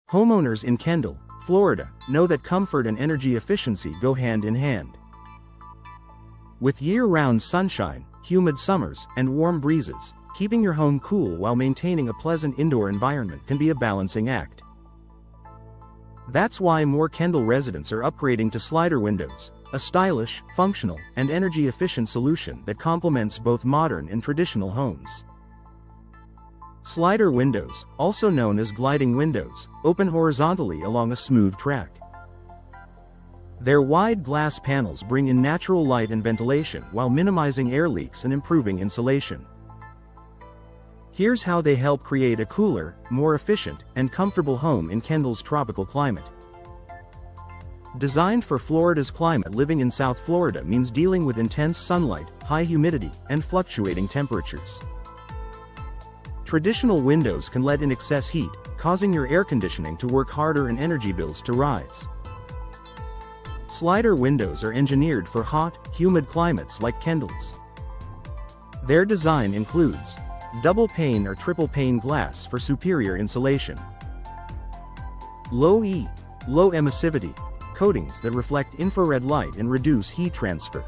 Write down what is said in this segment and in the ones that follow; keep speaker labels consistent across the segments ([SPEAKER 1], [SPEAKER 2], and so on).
[SPEAKER 1] Homeowners in Kendall, Florida, know that comfort and energy efficiency go hand in hand. With year-round sunshine, humid summers, and warm breezes, keeping your home cool while maintaining a pleasant indoor environment can be a balancing act. That's why more Kendall residents are upgrading to Slider Windows, a stylish, functional, and energy-efficient solution that complements both modern and traditional homes. Slider windows, also known as gliding windows, open horizontally along a smooth track. Their wide glass panels bring in natural light and ventilation while minimizing air leaks and improving insulation. Here's how they help create a cooler, more efficient, and comfortable home in Kendall's tropical climate. Designed for Florida's climate, living in South Florida means dealing with intense sunlight, high humidity, and fluctuating temperatures. Traditional windows can let in excess heat, causing your air conditioning to work harder and energy bills to rise. Slider windows are engineered for hot, humid climates like Kendall's. Their design includes double pane or triple pane glass for superior insulation, low emissivity coatings that reflect infrared light and reduce heat transfer,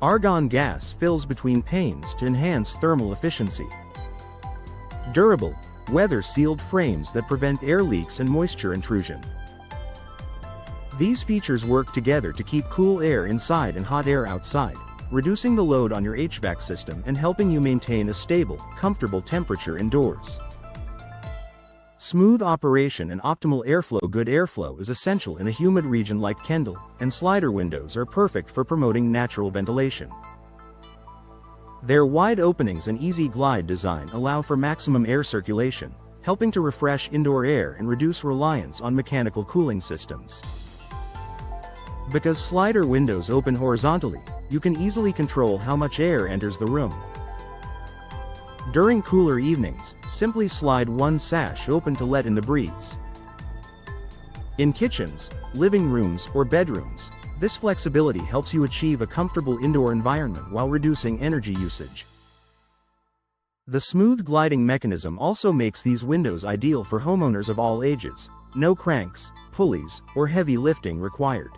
[SPEAKER 1] argon gas fills between panes to enhance thermal efficiency, durable, weather-sealed frames that prevent air leaks and moisture intrusion. These features work together to keep cool air inside and hot air outside, reducing the load on your HVAC system and helping you maintain a stable, comfortable temperature indoors. Smooth operation and optimal airflow. Good airflow is essential in a humid region like Kendall, and Slider windows are perfect for promoting natural ventilation. Their wide openings and easy glide design allow for maximum air circulation, helping to refresh indoor air and reduce reliance on mechanical cooling systems. Because Slider windows open horizontally, you can easily control how much air enters the room. During cooler evenings, simply slide one sash open to let in the breeze. In kitchens, living rooms, or bedrooms, this flexibility helps you achieve a comfortable indoor environment while reducing energy usage. The smooth gliding mechanism also makes these windows ideal for homeowners of all ages. No cranks, pulleys, or heavy lifting required.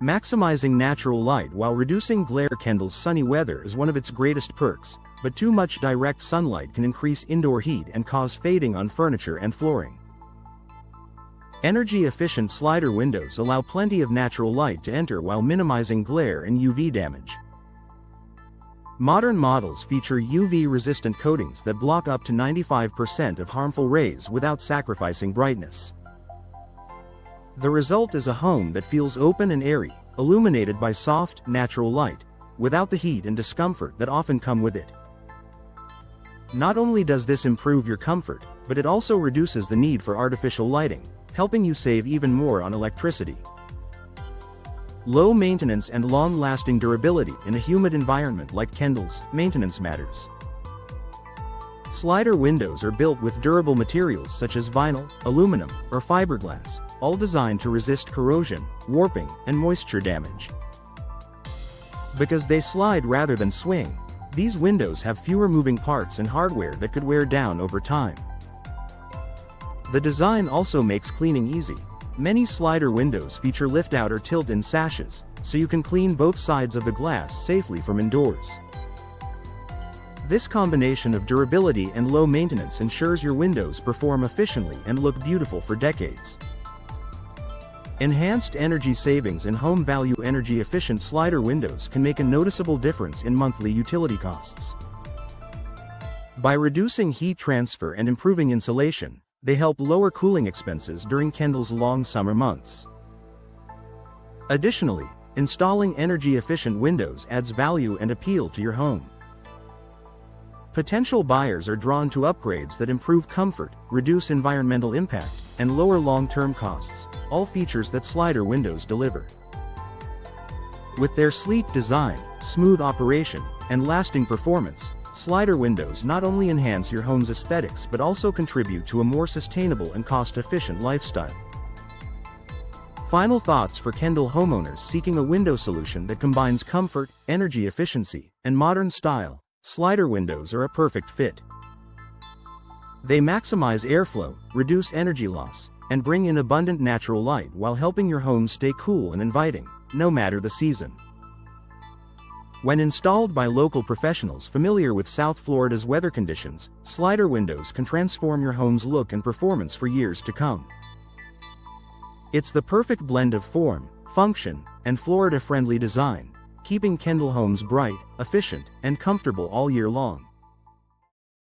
[SPEAKER 1] Maximizing natural light while reducing glare. Kendall's sunny weather is one of its greatest perks, but too much direct sunlight can increase indoor heat and cause fading on furniture and flooring. Energy-efficient Slider windows allow plenty of natural light to enter while minimizing glare and UV damage. Modern models feature UV-resistant coatings that block up to 95% of harmful rays without sacrificing brightness. The result is a home that feels open and airy, illuminated by soft, natural light, without the heat and discomfort that often come with it. Not only does this improve your comfort, but it also reduces the need for artificial lighting, helping you save even more on electricity. Low maintenance and long-lasting durability. In a humid environment like Kendall's, maintenance matters. Slider windows are built with durable materials such as vinyl, aluminum, or fiberglass, all designed to resist corrosion, warping, and moisture damage. Because they slide rather than swing, these windows have fewer moving parts and hardware that could wear down over time. The design also makes cleaning easy. Many Slider windows feature lift-out or tilt-in sashes, so you can clean both sides of the glass safely from indoors. This combination of durability and low maintenance ensures your windows perform efficiently and look beautiful for decades. Enhanced energy savings and home value. Energy-efficient Slider windows can make a noticeable difference in monthly utility costs. By reducing heat transfer and improving insulation, they help lower cooling expenses during Kendall's long summer months. Additionally, installing energy-efficient windows adds value and appeal to your home. Potential buyers are drawn to upgrades that improve comfort, reduce environmental impact, and lower long-term costs, all features that Slider windows deliver. With their sleek design, smooth operation, and lasting performance, Slider windows not only enhance your home's aesthetics but also contribute to a more sustainable and cost-efficient lifestyle. Final thoughts for Kendall homeowners seeking a window solution that combines comfort, energy efficiency, and modern style. Slider windows are a perfect fit. They maximize airflow, reduce energy loss, and bring in abundant natural light while helping your home stay cool and inviting, no matter the season. When installed by local professionals familiar with South Florida's weather conditions, Slider Windows can transform your home's look and performance for years to come. It's the perfect blend of form, function, and Florida-friendly design, keeping Kendall homes bright, efficient, and comfortable all year long.